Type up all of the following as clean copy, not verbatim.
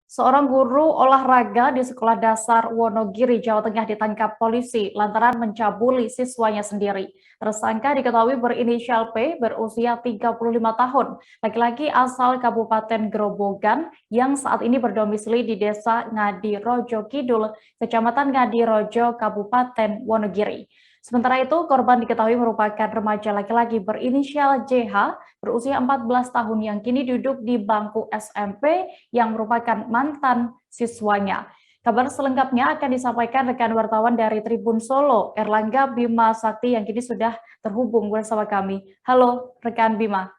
Seorang guru olahraga di Sekolah Dasar Wonogiri, Jawa Tengah ditangkap polisi lantaran mencabuli siswanya sendiri. Tersangka diketahui berinisial P, berusia 35 tahun, laki-laki asal Kabupaten Grobogan yang saat ini berdomisili di Desa Ngadirojo Kidul, Kecamatan Ngadirojo, Kabupaten Wonogiri. Sementara itu, korban diketahui merupakan remaja laki-laki berinisial JH, berusia 14 tahun yang kini duduk di bangku SMP yang merupakan mantan siswanya. Kabar selengkapnya akan disampaikan rekan wartawan dari Tribun Solo, Erlangga Bima Sakti yang kini sudah terhubung bersama kami. Halo, rekan Bima.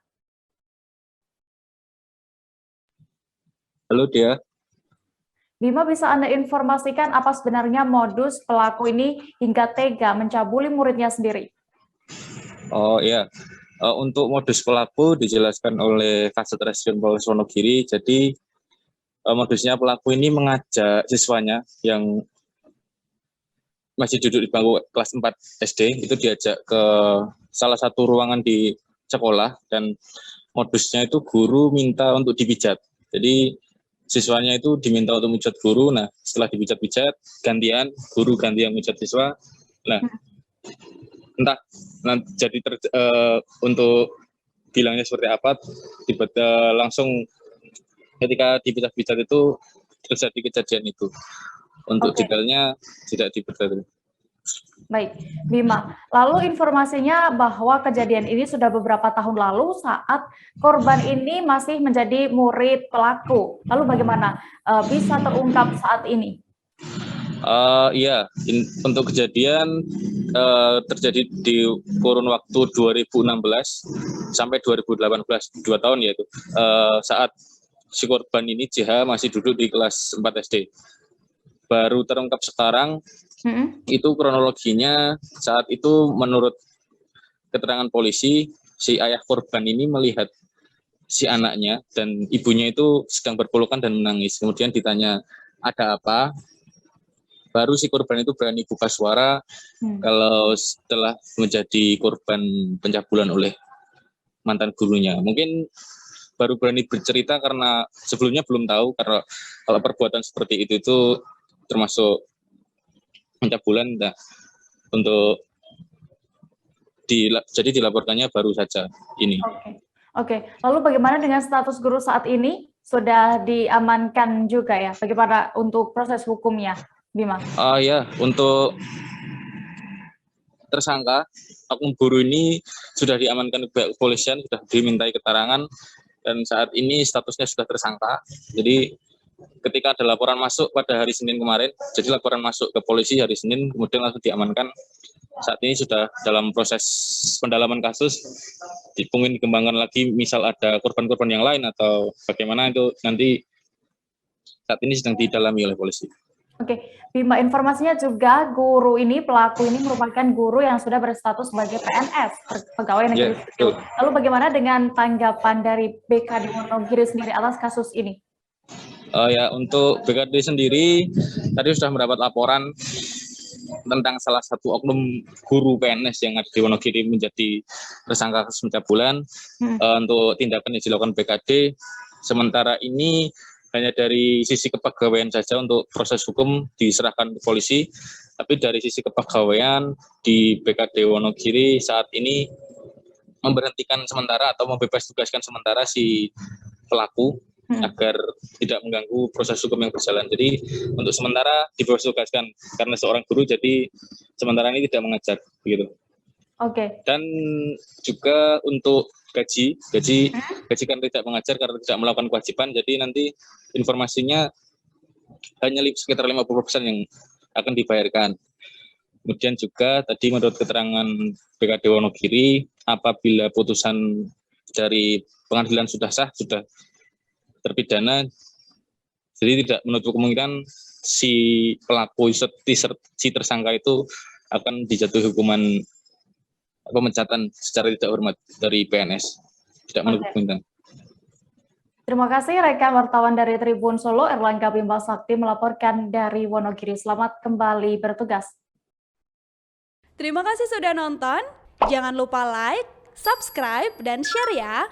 Halo dia. Bima, bisa Anda informasikan apa sebenarnya modus pelaku ini hingga tega mencabuli muridnya sendiri? Oh iya, untuk modus pelaku dijelaskan oleh Kasat Reskrim Polres Wonogiri. Jadi modusnya pelaku ini mengajak siswanya yang masih duduk di bangku kelas 4 SD, itu diajak ke salah satu ruangan di sekolah, dan modusnya itu guru minta untuk dipijat. Jadi siswanya itu diminta untuk memijat guru. Nah, setelah dipijat-pijat, guru ganti yang memijat siswa. Nah, entah jadi untuk bilangnya seperti apa, tiba-tiba langsung ketika dipijat-pijat itu terjadi kejadian itu. Untuk detailnya tidak diberitahu. Baik, Bima. Lalu informasinya bahwa kejadian ini sudah beberapa tahun lalu saat korban ini masih menjadi murid pelaku. Lalu bagaimana bisa terungkap saat ini? Iya, untuk kejadian terjadi di kurun waktu 2016 sampai 2018, 2 tahun yaitu saat si korban ini JH masih duduk di kelas 4 SD. Baru terungkap sekarang. Itu kronologinya saat itu menurut keterangan polisi, si ayah korban ini melihat si anaknya dan ibunya itu sedang berpelukan dan menangis. Kemudian ditanya ada apa, baru si korban itu berani buka suara kalau setelah menjadi korban pencabulan oleh mantan gurunya. Mungkin baru berani bercerita karena sebelumnya belum tahu, karena kalau perbuatan seperti itu termasuk pencabulan. Nah, untuk jadi dilaporkannya baru saja ini. Oke. Lalu bagaimana dengan status guru saat ini? Sudah diamankan juga ya? Bagaimana untuk proses hukumnya, Bima? Ya, untuk tersangka oknum guru ini sudah diamankan pihak kepolisian, sudah dimintai keterangan, dan saat ini statusnya sudah tersangka. Jadi ketika ada laporan masuk pada hari Senin kemarin, jadi laporan masuk ke polisi hari Senin, kemudian langsung diamankan. Saat ini sudah dalam proses pendalaman kasus, mungkin dikembangkan lagi, misal ada korban-korban yang lain atau bagaimana, itu nanti saat ini sedang didalami oleh polisi. Oke, Bima, informasinya juga guru ini, pelaku ini merupakan guru yang sudah berstatus sebagai PNS, pegawai negeri sipil. Lalu bagaimana dengan tanggapan dari BKD Wonogiri sendiri atas kasus ini? Ya, untuk BKD sendiri tadi sudah mendapat laporan tentang salah satu oknum guru PNS yang ada di Wonogiri menjadi tersangka kasus pencabulan. Untuk tindakan yang dilakukan BKD sementara ini hanya dari sisi kepegawaian saja, untuk proses hukum diserahkan ke polisi. Tapi dari sisi kepegawaian di BKD Wonogiri saat ini memberhentikan sementara atau membebas tugaskan sementara si pelaku agar tidak mengganggu proses hukum yang berjalan. Jadi untuk sementara dibebas tugaskan karena seorang guru, jadi sementara ini tidak mengajar begitu. Dan juga untuk gaji kan tidak mengajar karena tidak melakukan kewajiban, jadi nanti informasinya hanya sekitar 50% yang akan dibayarkan. Kemudian juga tadi menurut keterangan BKD Wonogiri, apabila putusan dari pengadilan sudah sah, sudah terpidana, jadi tidak menutup kemungkinan si pelaku, si tersangka itu akan dijatuhi hukuman pemecatan secara tidak hormat dari PNS. Tidak menutup kemungkinan. Terima kasih rekan wartawan dari Tribun Solo, Erlangga Bima Sakti melaporkan dari Wonogiri. Selamat kembali bertugas. Terima kasih sudah nonton. Jangan lupa like, subscribe, dan share ya.